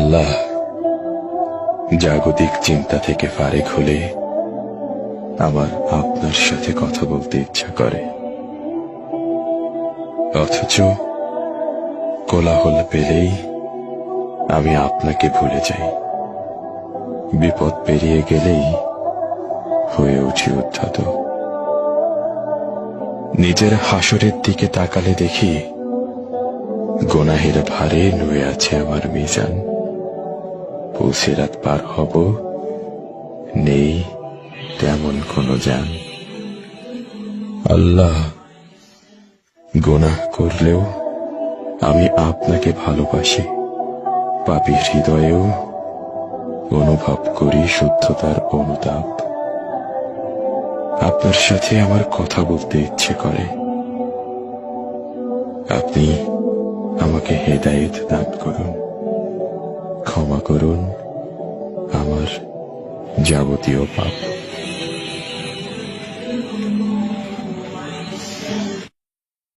আল্লাহ, জাগতিক চিন্তা থেকে ফারেক হলে আমার আপনার সাথে কথা বলতে ইচ্ছা করে, অথচ কোলাহল পেলেই আমি আপনাকে ভুলে যাই। বিপদ পেরিয়ে গেলেই হয়ে উঠি উদ্ধত। নিজের হাসরের দিকে তাকালে দেখি গুনাহের ভারে নুয়ে আছে আমার মিজান। পুলসিরাত পার হব, নেই তেমন কোনো জান। আল্লাহ, গুনাহ করলেও আমি আপনাকে ভালোবাসি। পাপী হৃদয়েও অনুভব করি শুদ্ধতার অনুতাপ। আপনার সাথে আমার কথা বলতে ইচ্ছে করে। আপনি আমাকে হেদায়েত দান করুন, ক্ষমা করুন আমার যাবতীয় পাপ।